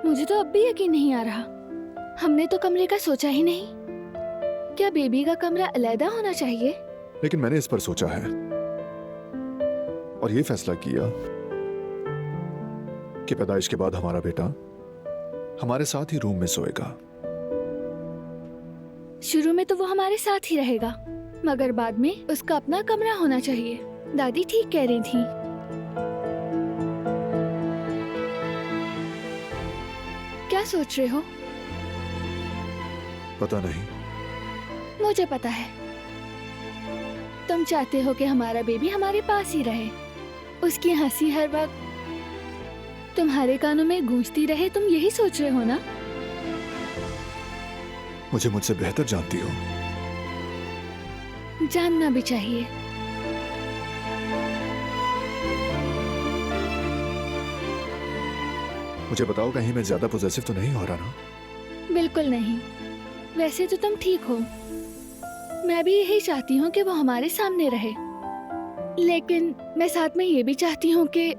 मुझे तो अब भी यकीन नहीं आ रहा। हमने तो कमरे का सोचा ही नहीं। क्या बेबी का कमरा अलग होना चाहिए? लेकिन मैंने इस पर सोचा है और ये फैसला किया कि पैदाइश के बाद हमारा बेटा हमारे साथ ही रूम में सोएगा। शुरू में तो वो हमारे साथ ही रहेगा, मगर बाद में उसका अपना कमरा होना चाहिए। दादी ठीक कह रही थी। क्या सोच रहे हो? पता नहीं। मुझे पता है। तुम चाहते हो कि हमारा बेबी हमारे पास ही रहे, उसकी हंसी हर वक्त तुम्हारे कानों में गूंजती रहे। तुम यही सोच रहे हो ना? मुझे मुझसे बेहतर जानती हो। जानना भी चाहिए। मुझे बताओ, कहीं मैं ज्यादा पॉसेसिव तो नहीं हो रहा ना? बिल्कुल नहीं। वैसे तो तुम ठीक हो। मैं भी यही चाहती हूँ कि वो हमारे सामने रहे, लेकिन मैं साथ में ये भी चाहती हूँ कि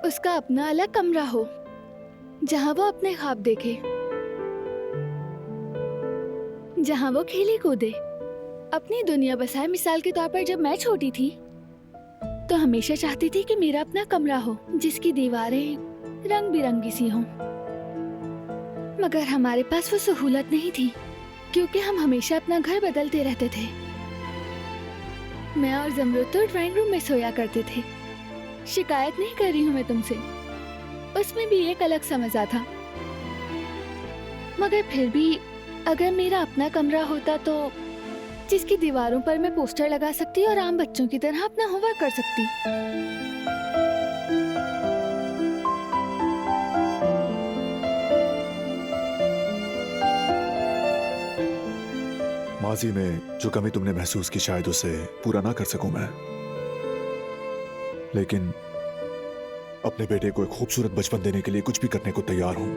उसका अपना अलग कमरा हो जहाँ वो अपने ख्वाब देखे, जहाँ वो खेले कूदे, अपनी दुनिया बसाए। मिसाल के तौर पर जब मैं छोटी थी तो हमेशा चाहती थी कि मेरा अपना कमरा हो जिसकी दीवारें रंग बिरंगी सी हों, मगर हमारे पास वो सहूलत नहीं थी क्योंकि हम हमेशा अपना घर बदलते रहते थे। मैं और जमरुद तो ड्राइंग रूम में सोया करते थे। शिकायत नहीं कर रही हूँ मैं तुमसे, उसमें भी एक अलग सा मजा था। मगर फिर भी अगर मेरा अपना कमरा होता तो जिसकी दीवारों पर मैं पोस्टर लगा सकती और आम बच्चों की तरह अपना होमवर्क कर सकती। माजी में जो कमी तुमने महसूस की शायद उसे पूरा ना कर सकूं मैं, लेकिन अपने बेटे को एक खूबसूरत बचपन देने के लिए कुछ भी करने को तैयार हूं।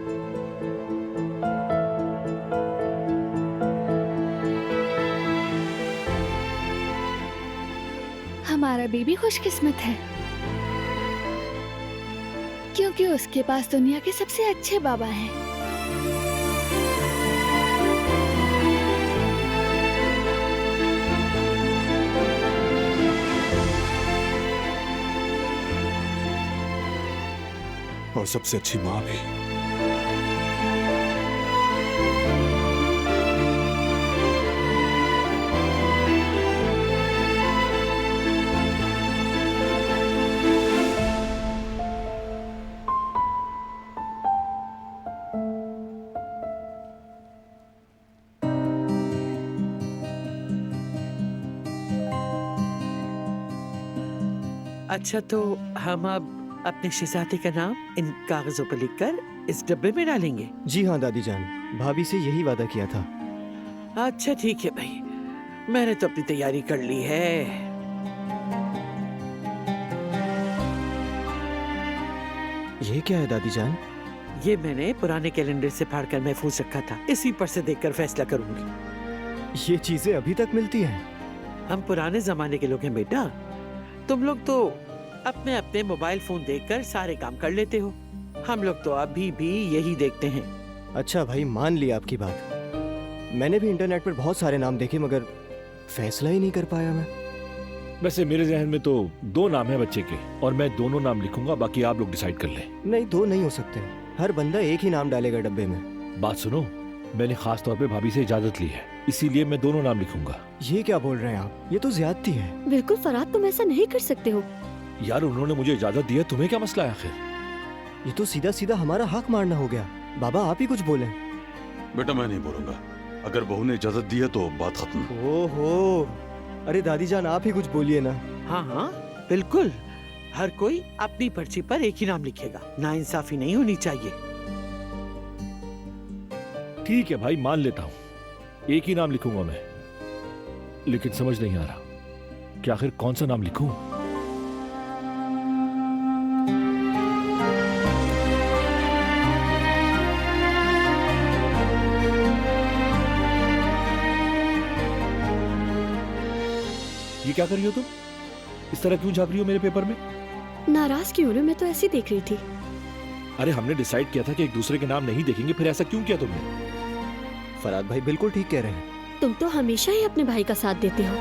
हमारा बेबी खुशकिस्मत है क्योंकि उसके पास दुनिया के सबसे अच्छे बाबा हैं। और सबसे अच्छी माँ भी। अच्छा, तो हम अब अपने शहजादे का नाम इन कागजों पर लिखकर इस डब्बे में डालेंगे। जी हाँ दादी जान, भाभी से यही वादा किया था। अच्छा ठीक है भाई, मैंने तो अपनी तैयारी कर ली है। ये क्या है दादी जान? ये मैंने पुराने कैलेंडर से फाड़कर महफूज रखा था, इसी पर से देखकर फैसला करूंगी। ये चीजें अभी तक मिलती हैं? हम पुराने जमाने के लोग हैं बेटा। तुम लोग तो अपने अपने मोबाइल फोन देखकर सारे काम कर लेते हो, हम लोग तो अभी भी यही देखते हैं। अच्छा भाई, मान लिया आपकी बात। मैंने भी इंटरनेट पर बहुत सारे नाम देखे मगर फैसला ही नहीं कर पाया मैं। वैसे मेरे जहन में तो 2 नाम है बच्चे के और मैं दोनों नाम लिखूंगा, बाकी आप लोग डिसाइड कर लें। नहीं, 2 नहीं हो सकते। हर बंदा एक ही नाम डालेगा डब्बे में। बात सुनो, मैंने खास तौर पे भाभी से इजाजत ली है, इसीलिए मैं दोनों नाम लिखूंगा। ये क्या बोल रहे हैं आप? ये तो ज्यादती है। बिल्कुल फरहाद, तुम ऐसा नहीं कर सकते हो। यार उन्होंने मुझे इजाजत दी है, तुम्हें क्या मसला है आखिर? ये तो सीधा सीधा हमारा हक मारना हो गया। बाबा आप ही कुछ बोले। बेटा मैं नहीं बोलूंगा, अगर बहू ने इजाजत दी है तो बात खत्म। ओहो, अरे दादी जान आप ही कुछ बोलिए ना। हाँ हाँ बिल्कुल, हर कोई अपनी पर्ची पर एक ही नाम लिखेगा, नाइंसाफी नहीं होनी चाहिए। ठीक है भाई, मान लेता हूँ, एक ही नाम लिखूंगा मैं, लेकिन समझ नहीं आ रहा कि आखिर कौन सा नाम लिखूं। ये क्या कर रही हो तुम? इस तरह क्यों झांक रही हो मेरे पेपर में? नाराज क्यों हो रहे हो? मैं तो ऐसे देख रही थी। अरे हमने डिसाइड किया था कि एक दूसरे के नाम नहीं देखेंगे, फिर ऐसा क्यों किया तुमने? फराद भाई बिल्कुल ठीक कह रहे हैं। तुम तो हमेशा ही अपने भाई का साथ देते हो।